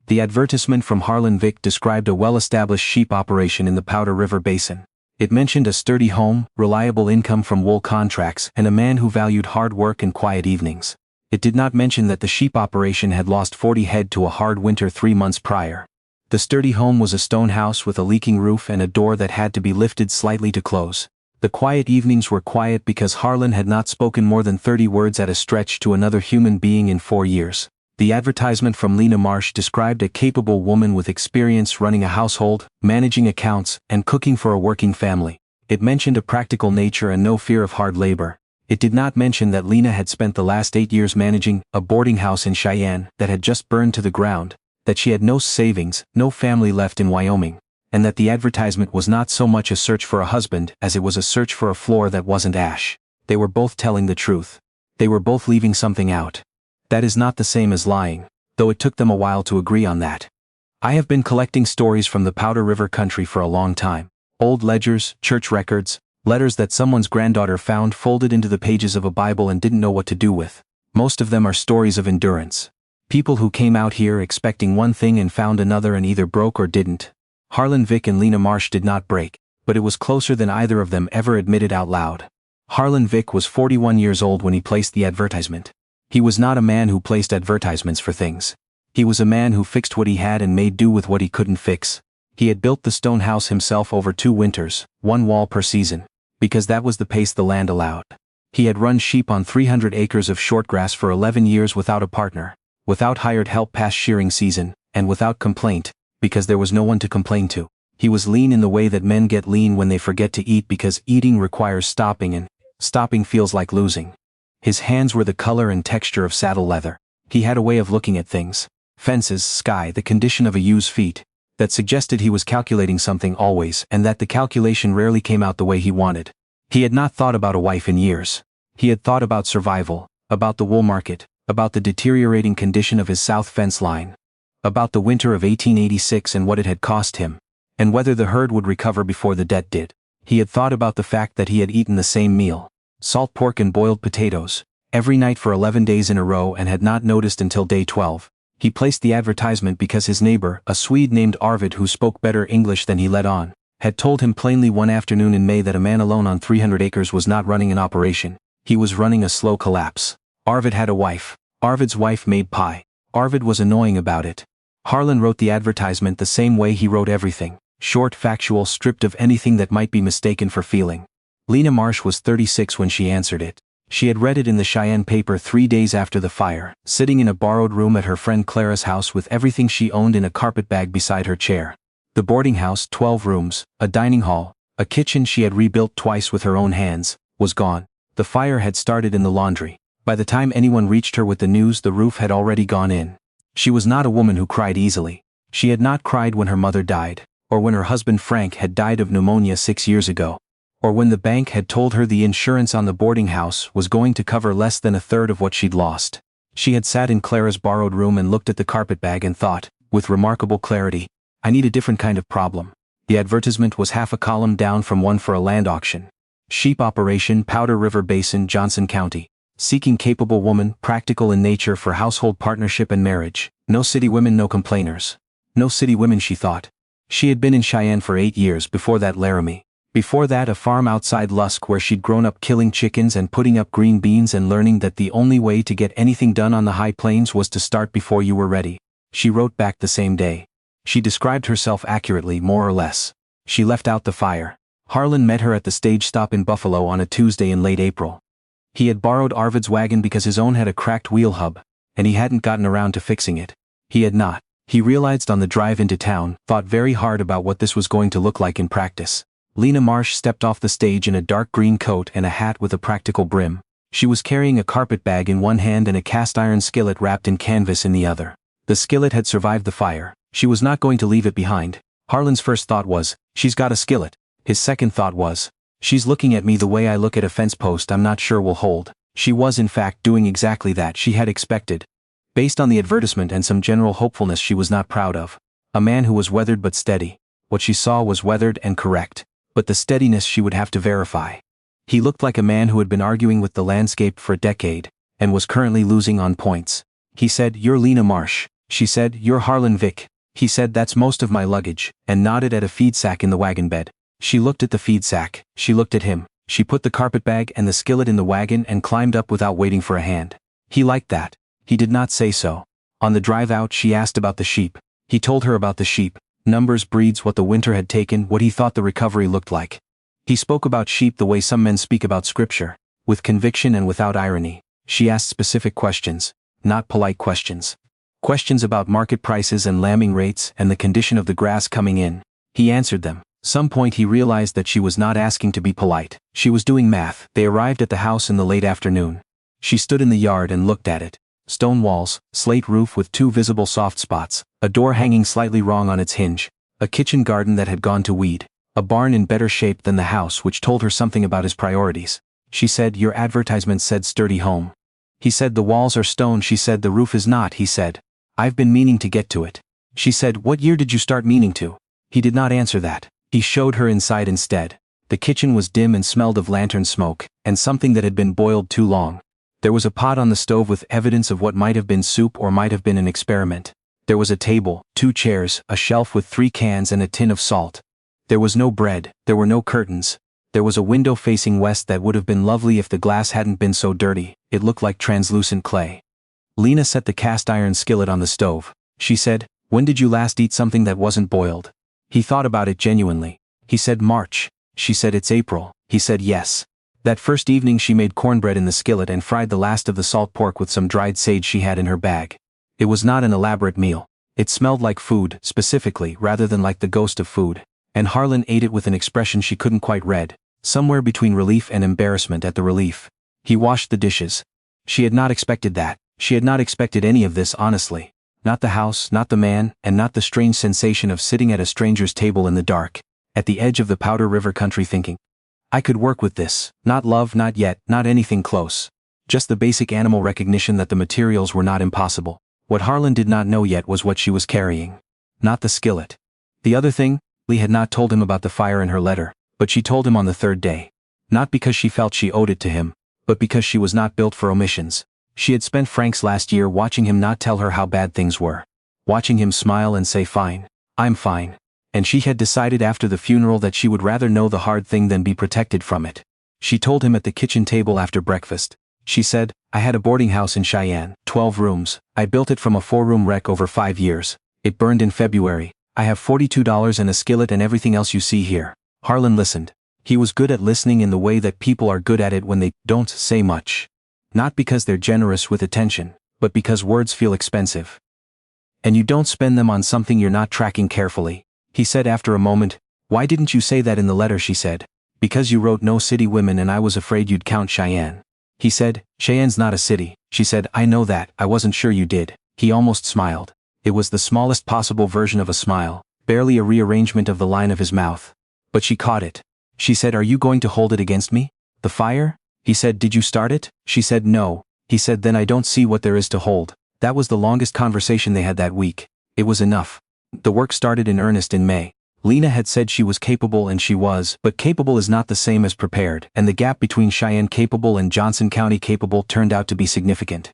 The advertisement from Harlan Vick described a well-established sheep operation in the Powder River Basin. It mentioned a sturdy home, reliable income from wool contracts, and a man who valued hard work and quiet evenings. It did not mention that the sheep operation had lost 40 head to a hard winter 3 months prior. The sturdy home was a stone house with a leaking roof and a door that had to be lifted slightly to close. The quiet evenings were quiet because Harlan had not spoken more than 30 words at a stretch to another human being in 4 years. The advertisement from Lena Marsh described a capable woman with experience running a household, managing accounts, and cooking for a working family. It mentioned a practical nature and no fear of hard labor. It did not mention that Lena had spent the last 8 years managing a boarding house in Cheyenne that had just burned to the ground, that she had no savings, no family left in Wyoming, and that the advertisement was not so much a search for a husband as it was a search for a floor that wasn't ash. They were both telling the truth. They were both leaving something out. That is not the same as lying, though it took them a while to agree on that. I have been collecting stories from the Powder River country for a long time. Old ledgers, church records, letters that someone's granddaughter found folded into the pages of a Bible and didn't know what to do with. Most of them are stories of endurance. People who came out here expecting one thing and found another and either broke or didn't. Harlan Vick and Lena Marsh did not break, but it was closer than either of them ever admitted out loud. Harlan Vick was 41 years old when he placed the advertisement. He was not a man who placed advertisements for things. He was a man who fixed what he had and made do with what he couldn't fix. He had built the stone house himself over 2 winters, 1 wall per season, because that was the pace the land allowed. He had run sheep on 300 acres of shortgrass for 11 years without a partner, without hired help past shearing season, and without complaint, because there was no one to complain to. He was lean in the way that men get lean when they forget to eat because eating requires stopping and stopping feels like losing. His hands were the color and texture of saddle leather. He had a way of looking at things, fences, sky, the condition of a ewe's feet, that suggested he was calculating something always and that the calculation rarely came out the way he wanted. He had not thought about a wife in years. He had thought about survival, about the wool market, about the deteriorating condition of his south fence line, about the winter of 1886 and what it had cost him, and whether the herd would recover before the debt did. He had thought about the fact that he had eaten the same meal, salt pork and boiled potatoes, every night for 11 days in a row and had not noticed until day 12. He placed the advertisement because his neighbor, a Swede named Arvid who spoke better English than he let on, had told him plainly one afternoon in May that a man alone on 300 acres was not running an operation. He was running a slow collapse. Arvid had a wife. Arvid's wife made pie. Arvid was annoying about it. Harlan wrote the advertisement the same way he wrote everything, short, factual, stripped of anything that might be mistaken for feeling. Lena Marsh was 36 when she answered it. She had read it in the Cheyenne paper 3 days after the fire, sitting in a borrowed room at her friend Clara's house with everything she owned in a carpetbag beside her chair. The boarding house, 12 rooms, a dining hall, a kitchen she had rebuilt twice with her own hands, was gone. The fire had started in the laundry. By the time anyone reached her with the news, the roof had already gone in. She was not a woman who cried easily. She had not cried when her mother died, or when her husband Frank had died of pneumonia 6 years ago, or when the bank had told her the insurance on the boarding house was going to cover less than a third of what she'd lost. She had sat in Clara's borrowed room and looked at the carpetbag and thought, with remarkable clarity, I need a different kind of problem. The advertisement was half a column down from one for a land auction. Sheep operation, Powder River Basin, Johnson County. Seeking capable woman, practical in nature for household partnership and marriage. No city women, no complainers. No city women, she thought. She had been in Cheyenne for 8 years, before that Laramie. Before that a farm outside Lusk where she'd grown up killing chickens and putting up green beans and learning that the only way to get anything done on the high plains was to start before you were ready. She wrote back the same day. She described herself accurately, more or less. She left out the fire. Harlan met her at the stage stop in Buffalo on a Tuesday in late April. He had borrowed Arvid's wagon because his own had a cracked wheel hub, and he hadn't gotten around to fixing it. He had not. He realized on the drive into town, thought very hard about what this was going to look like in practice. Lena Marsh stepped off the stage in a dark green coat and a hat with a practical brim. She was carrying a carpetbag in one hand and a cast-iron skillet wrapped in canvas in the other. The skillet had survived the fire. She was not going to leave it behind. Harlan's first thought was, she's got a skillet. His second thought was, she's looking at me the way I look at a fence post I'm not sure will hold. She was in fact doing exactly that she had expected. Based on the advertisement and some general hopefulness she was not proud of. A man who was weathered but steady. What she saw was weathered and correct. But the steadiness she would have to verify. He looked like a man who had been arguing with the landscape for a decade, and was currently losing on points. He said, "You're Lena Marsh." She said, "You're Harlan Vick." He said, "That's most of my luggage," and nodded at a feed sack in the wagon bed. She looked at the feed sack, she looked at him, she put the carpet bag and the skillet in the wagon and climbed up without waiting for a hand. He liked that. He did not say so. On the drive out she asked about the sheep. He told her about the sheep, numbers, breeds, what the winter had taken, what he thought the recovery looked like. He spoke about sheep the way some men speak about scripture, with conviction and without irony. She asked specific questions, not polite questions. Questions about market prices and lambing rates and the condition of the grass coming in. He answered them. Some point he realized that she was not asking to be polite. She was doing math. They arrived at the house in the late afternoon. She stood in the yard and looked at it. Stone walls, slate roof with 2 visible soft spots, a door hanging slightly wrong on its hinge, a kitchen garden that had gone to weed, a barn in better shape than the house, which told her something about his priorities. She said, "Your advertisement said sturdy home." He said, "The walls are stone." She said, "The roof is not." He said, "I've been meaning to get to it." She said, "What year did you start meaning to?" He did not answer that. He showed her inside instead. The kitchen was dim and smelled of lantern smoke, and something that had been boiled too long. There was a pot on the stove with evidence of what might have been soup or might have been an experiment. There was a table, 2 chairs, a shelf with 3 cans and a tin of salt. There was no bread, there were no curtains. There was a window facing west that would have been lovely if the glass hadn't been so dirty. It looked like translucent clay. Lena set the cast iron skillet on the stove. She said, "When did you last eat something that wasn't boiled?" He thought about it genuinely. He said, "March." She said, "It's April." He said, "Yes." That first evening she made cornbread in the skillet and fried the last of the salt pork with some dried sage she had in her bag. It was not an elaborate meal. It smelled like food, specifically, rather than like the ghost of food. And Harlan ate it with an expression she couldn't quite read, somewhere between relief and embarrassment at the relief. He washed the dishes. She had not expected that. She had not expected any of this, honestly. Not the house, not the man, and not the strange sensation of sitting at a stranger's table in the dark, at the edge of the Powder River country thinking, "I could work with this." Not love, not yet, not anything close. Just the basic animal recognition that the materials were not impossible. What Harlan did not know yet was what she was carrying. Not the skillet. The other thing, Lee had not told him about the fire in her letter, but she told him on the 3rd day. Not because she felt she owed it to him, but because she was not built for omissions. She had spent francs last year watching him not tell her how bad things were. Watching him smile and say, "Fine. I'm fine." And she had decided after the funeral that she would rather know the hard thing than be protected from it. She told him at the kitchen table after breakfast. She said, "I had a boarding house in Cheyenne, 12 rooms. I built it from a 4-room wreck over 5 years. It burned in February. I have $42 and a skillet and everything else you see here." Harlan listened. He was good at listening in the way that people are good at it when they don't say much. Not because they're generous with attention, but because words feel expensive. And you don't spend them on something you're not tracking carefully. He said after a moment, "Why didn't you say that in the letter?" She said, "Because you wrote no city women and I was afraid you'd count Cheyenne." He said, "Cheyenne's not a city." She said, "I know that, I wasn't sure you did." He almost smiled. It was the smallest possible version of a smile, barely a rearrangement of the line of his mouth. But she caught it. She said, "Are you going to hold it against me? The fire?" He said, "Did you start it?" She said, "No." He said, "Then I don't see what there is to hold." That was the longest conversation they had that week. It was enough. The work started in earnest in May. Lena had said she was capable and she was, but capable is not the same as prepared, and the gap between Cheyenne capable and Johnson County capable turned out to be significant.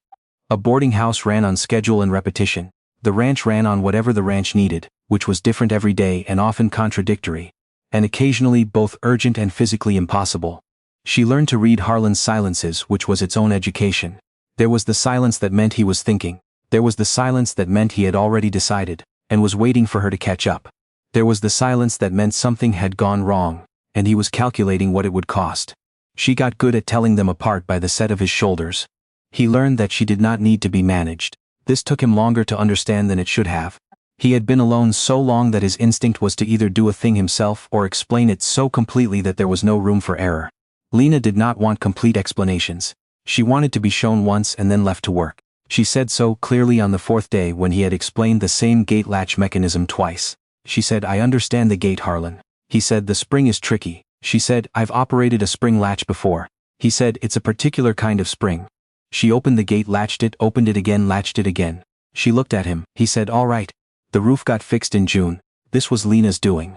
A boarding house ran on schedule and repetition. The ranch ran on whatever the ranch needed, which was different every day and often contradictory, and occasionally both urgent and physically impossible. She learned to read Harlan's silences, which was its own education. There was the silence that meant he was thinking. There was the silence that meant he had already decided, and was waiting for her to catch up. There was the silence that meant something had gone wrong, and he was calculating what it would cost. She got good at telling them apart by the set of his shoulders. He learned that she did not need to be managed. This took him longer to understand than it should have. He had been alone so long that his instinct was to either do a thing himself or explain it so completely that there was no room for error. Lena did not want complete explanations. She wanted to be shown once and then left to work. She said so clearly on the 4th day when he had explained the same gate latch mechanism twice. She said, "I understand the gate, Harlan." He said, "The spring is tricky." She said, "I've operated a spring latch before." He said, "It's a particular kind of spring." She opened the gate, latched it, opened it again, latched it again. She looked at him. He said, "All right." The roof got fixed in June. This was Lena's doing.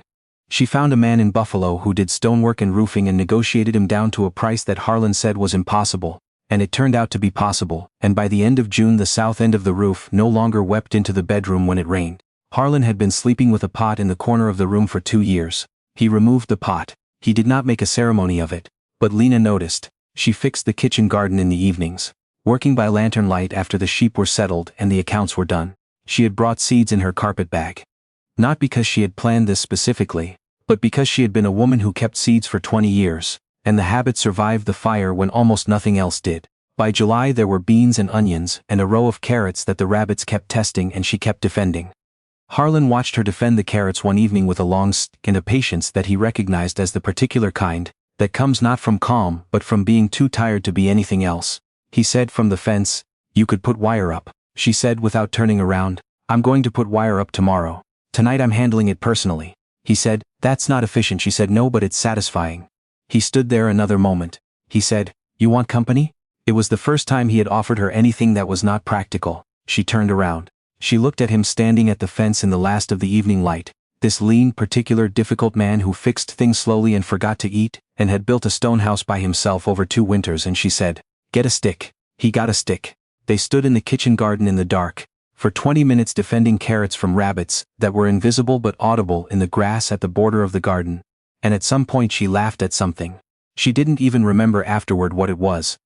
She found a man in Buffalo who did stonework and roofing and negotiated him down to a price that Harlan said was impossible, And it turned out to be possible, and by the end of June the south end of the roof no longer wept into the bedroom when it rained. Harlan had been sleeping with a pot in the corner of the room for 2 years. He removed the pot. He did not make a ceremony of it. But Lena noticed. She fixed the kitchen garden in the evenings, working by lantern light after the sheep were settled and the accounts were done. She had brought seeds in her carpet bag. Not because she had planned this specifically, but because she had been a woman who kept seeds for 20 years, and the habit survived the fire when almost nothing else did. By July there were beans and onions and a row of carrots that the rabbits kept testing and she kept defending. Harlan watched her defend the carrots one evening with a long stick and a patience that he recognized as the particular kind that comes not from calm but from being too tired to be anything else. He said from the fence, "You could put wire up," she said without turning around. "I'm going to put wire up tomorrow. Tonight I'm handling it personally." He said, "That's not efficient." She said, "No, but it's satisfying." He stood there another moment. He said, "You want company?" It was the first time he had offered her anything that was not practical. She turned around. She looked at him standing at the fence in the last of the evening light, this lean, particular, difficult man who fixed things slowly and forgot to eat, and had built a stone house by himself over 2 winters, and she said, "Get a stick." He got a stick. They stood in the kitchen garden in the dark, for 20 minutes defending carrots from rabbits that were invisible but audible in the grass at the border of the garden, and at some point she laughed at something. She didn't even remember afterward what it was.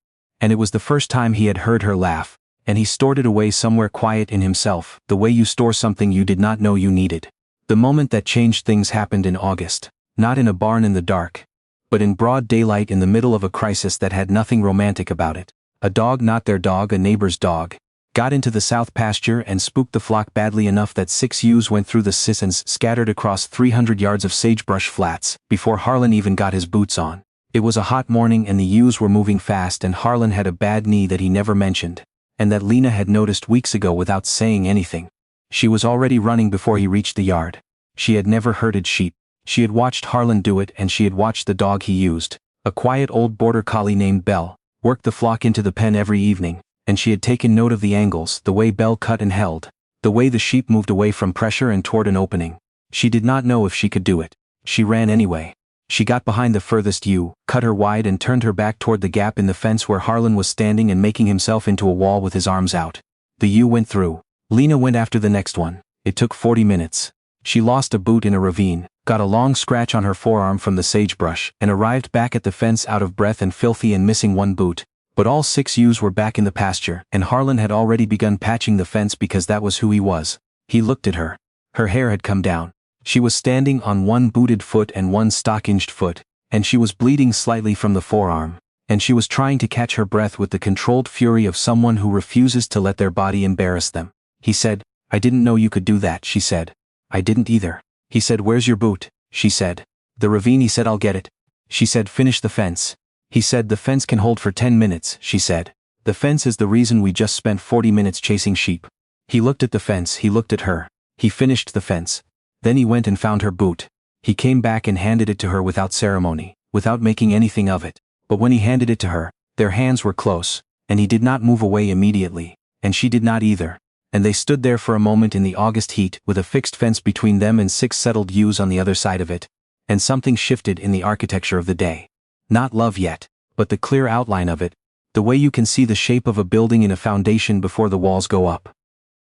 And it was the first time he had heard her laugh, and he stored it away somewhere quiet in himself, the way you store something you did not know you needed. The moment that changed things happened in August, not in a barn in the dark, but in broad daylight in the middle of a crisis that had nothing romantic about it. A dog, not their dog, a neighbor's dog, got into the south pasture and spooked the flock badly enough that 6 ewes went through the sissons scattered across 300 yards of sagebrush flats before Harlan even got his boots on. It was a hot morning and the ewes were moving fast, and Harlan had a bad knee that he never mentioned, and that Lena had noticed weeks ago without saying anything. She was already running before he reached the yard. She had never herded sheep. She had watched Harlan do it, and she had watched the dog he used, a quiet old border collie named Belle, work the flock into the pen every evening, and she had taken note of the angles, the way Belle cut and held, the way the sheep moved away from pressure and toward an opening. She did not know if she could do it. She ran anyway. She got behind the furthest ewe, cut her wide, and turned her back toward the gap in the fence where Harlan was standing and making himself into a wall with his arms out. The ewe went through. Lena went after the next one. It took 40 minutes. She lost a boot in a ravine, got a long scratch on her forearm from the sagebrush, and arrived back at the fence out of breath and filthy and missing one boot. But all 6 ewes were back in the pasture, and Harlan had already begun patching the fence because that was who he was. He looked at her. Her hair had come down. She was standing on one booted foot and one stockinged foot, and she was bleeding slightly from the forearm, and she was trying to catch her breath with the controlled fury of someone who refuses to let their body embarrass them. He said, "I didn't know you could do that," she said. "I didn't either." He said, "Where's your boot?" She said. "The ravine." He said, "I'll get it." She said, "Finish the fence." He said, "The fence can hold for 10 minutes, she said. "The fence is the reason we just spent 40 minutes chasing sheep." He looked at the fence, he looked at her. He finished the fence. Then he went and found her boot. He came back and handed it to her without ceremony, without making anything of it. But when he handed it to her, their hands were close, and he did not move away immediately, and she did not either. And they stood there for a moment in the August heat with a fixed fence between them and 6 settled ewes on the other side of it. And something shifted in the architecture of the day. Not love yet, but the clear outline of it, the way you can see the shape of a building in a foundation before the walls go up.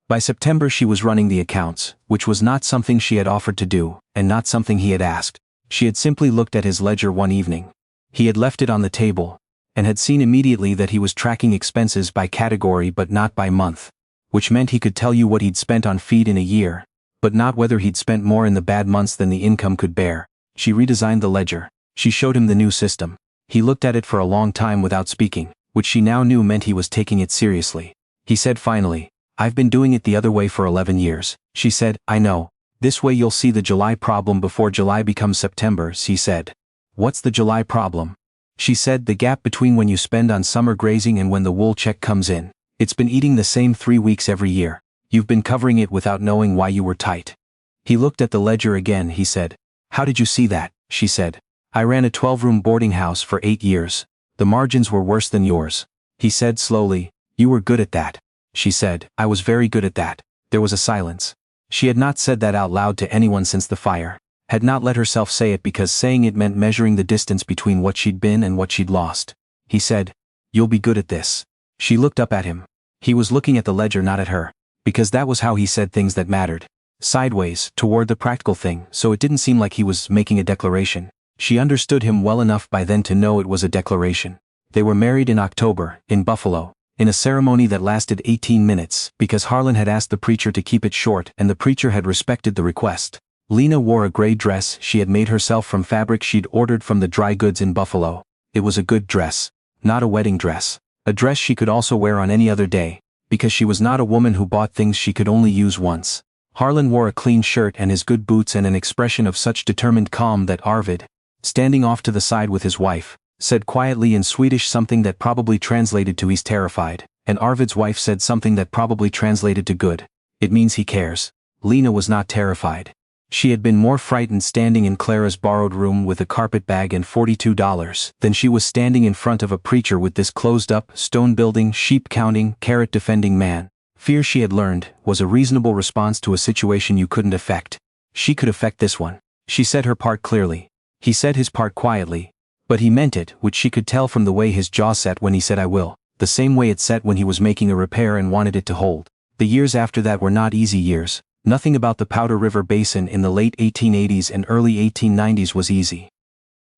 By September she was running the accounts, which was not something she had offered to do, and not something he had asked. She had simply looked at his ledger one evening. He had left it on the table, and had seen immediately that he was tracking expenses by category but not by month, which meant he could tell you what he'd spent on feed in a year, but not whether he'd spent more in the bad months than the income could bear. She redesigned the ledger. She showed him the new system. He looked at it for a long time without speaking, which she now knew meant he was taking it seriously. He said finally, "I've been doing it the other way for 11 years. She said, "I know. This way you'll see the July problem before July becomes September," he said. "What's the July problem?" She said, "The gap between when you spend on summer grazing and when the wool check comes in. It's been eating the same 3 weeks every year. You've been covering it without knowing why you were tight." He looked at the ledger again. He said, "How did you see that?" She said, "I ran a 12-room boarding house for 8 years. The margins were worse than yours." He said slowly, "You were good at that." She said, "I was very good at that." There was a silence. She had not said that out loud to anyone since the fire, had not let herself say it because saying it meant measuring the distance between what she'd been and what she'd lost. He said, You'll be good at this. She looked up at him. He was looking at the ledger, not at her. Because that was how he said things that mattered. Sideways, toward the practical thing, so it didn't seem like he was making a declaration. She understood him well enough by then to know it was a declaration. They were married in October, in Buffalo, in a ceremony that lasted 18 minutes, because Harlan had asked the preacher to keep it short and the preacher had respected the request. Lena wore a gray dress she had made herself from fabric she'd ordered from the dry goods in Buffalo. It was a good dress. Not a wedding dress. A dress she could also wear on any other day, because she was not a woman who bought things she could only use once. Harlan wore a clean shirt and his good boots and an expression of such determined calm that Arvid, standing off to the side with his wife, said quietly in Swedish something that probably translated to "he's terrified," and Arvid's wife said something that probably translated to "good. It means he cares." Lena was not terrified. She had been more frightened standing in Clara's borrowed room with a carpet bag and $42 than she was standing in front of a preacher with this closed-up, stone-building, sheep-counting, carrot-defending man. Fear, she had learned, was a reasonable response to a situation you couldn't affect. She could affect this one. She said her part clearly. He said his part quietly. But he meant it, which she could tell from the way his jaw set when he said "I will," the same way it set when he was making a repair and wanted it to hold. The years after that were not easy years. Nothing about the Powder River Basin in the late 1880s and early 1890s was easy.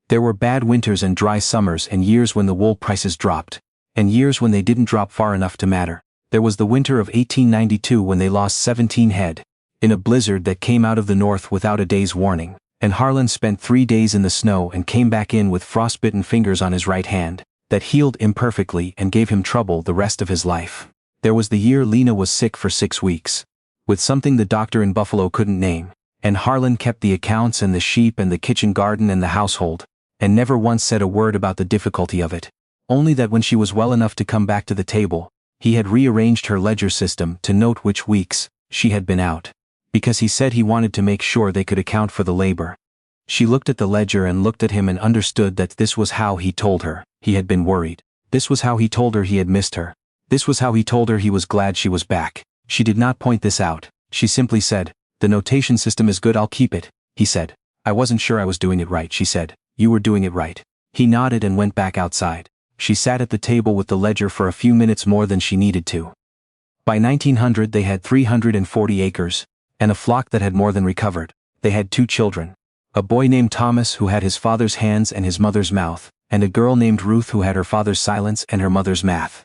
There were bad winters and dry summers and years when the wool prices dropped, and years when they didn't drop far enough to matter. There was the winter of 1892 when they lost 17 head, in a blizzard that came out of the north without a day's warning, and Harlan spent 3 days in the snow and came back in with frostbitten fingers on his right hand, that healed imperfectly and gave him trouble the rest of his life. There was the year Lena was sick for 6 weeks. With something the doctor in Buffalo couldn't name, and Harlan kept the accounts and the sheep and the kitchen garden and the household, and never once said a word about the difficulty of it. Only that when she was well enough to come back to the table, he had rearranged her ledger system to note which weeks she had been out, because he said he wanted to make sure they could account for the labor. She looked at the ledger and looked at him and understood that this was how he told her he had been worried. This was how he told her he had missed her. This was how he told her he was glad she was back. She did not point this out. She simply said, "The notation system is good, I'll keep it," he said. "I wasn't sure I was doing it right," she said. "You were doing it right." He nodded and went back outside. She sat at the table with the ledger for a few minutes more than she needed to. By 1900 they had 340 acres, and a flock that had more than recovered. They had 2 children. A boy named Thomas who had his father's hands and his mother's mouth, and a girl named Ruth who had her father's silence and her mother's math.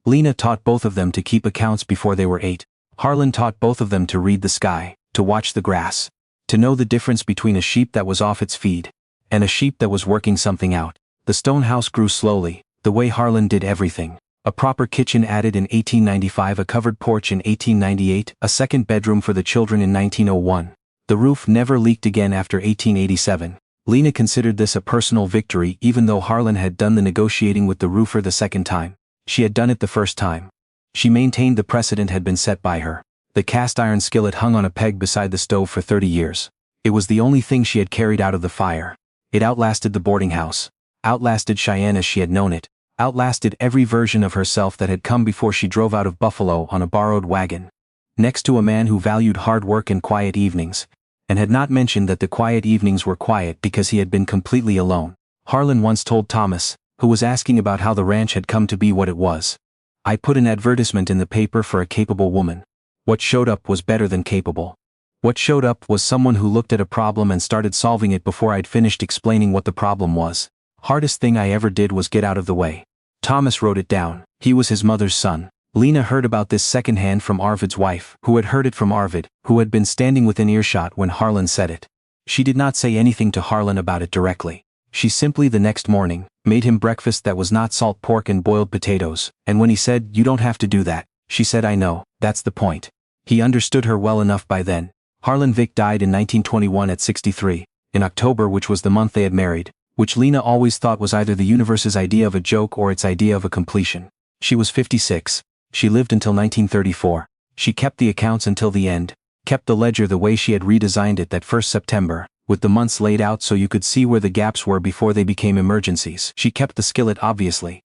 Lena taught both of them to keep accounts before they were 8. Harlan taught both of them to read the sky, to watch the grass, to know the difference between a sheep that was off its feed, and a sheep that was working something out. The stone house grew slowly, the way Harlan did everything. A proper kitchen added in 1895, a covered porch in 1898, a second bedroom for the children in 1901. The roof never leaked again after 1887. Lena considered this a personal victory even though Harlan had done the negotiating with the roofer the second time. She had done it the first time. She maintained the precedent had been set by her. The cast iron skillet hung on a peg beside the stove for 30 years. It was the only thing she had carried out of the fire. It outlasted the boarding house. Outlasted Cheyenne as she had known it. Outlasted every version of herself that had come before she drove out of Buffalo on a borrowed wagon. Next to a man who valued hard work and quiet evenings, and had not mentioned that the quiet evenings were quiet because he had been completely alone. Harlan once told Thomas, who was asking about how the ranch had come to be what it was, "I put an advertisement in the paper for a capable woman. What showed up was better than capable. What showed up was someone who looked at a problem and started solving it before I'd finished explaining what the problem was. Hardest thing I ever did was get out of the way." Thomas wrote it down. He was his mother's son. Lena heard about this secondhand from Arvid's wife, who had heard it from Arvid, who had been standing within earshot when Harlan said it. She did not say anything to Harlan about it directly. She simply the next morning made him breakfast that was not salt pork and boiled potatoes, and when he said, "You don't have to do that," she said, "I know, that's the point." He understood her well enough by then. Harlan Vick died in 1921 at 63, in October, which was the month they had married, which Lena always thought was either the universe's idea of a joke or its idea of a completion. She was 56. She lived until 1934. She kept the accounts until the end, kept the ledger the way she had redesigned it that first September, with the months laid out so you could see where the gaps were before they became emergencies. She kept the skillet obviously.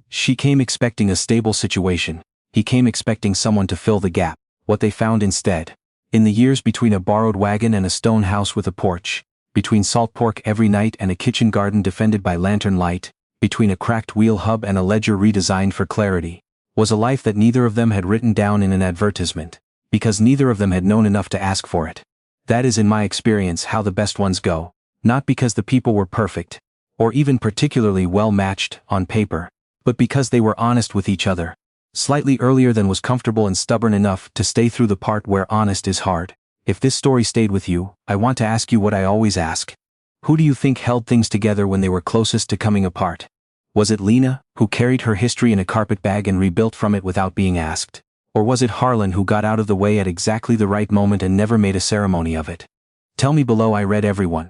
She came expecting a stable situation. He came expecting someone to fill the gap. What they found instead. In the years between a borrowed wagon and a stone house with a porch, between salt pork every night and a kitchen garden defended by lantern light, between a cracked wheel hub and a ledger redesigned for clarity, was a life that neither of them had written down in an advertisement, because neither of them had known enough to ask for it. That is in my experience how the best ones go, not because the people were perfect, or even particularly well matched on paper, but because they were honest with each other, slightly earlier than was comfortable and stubborn enough to stay through the part where honest is hard. If this story stayed with you, I want to ask you what I always ask. Who do you think held things together when they were closest to coming apart? Was it Lena, who carried her history in a carpet bag and rebuilt from it without being asked? Or was it Harlan, who got out of the way at exactly the right moment and never made a ceremony of it? Tell me below. I read everyone.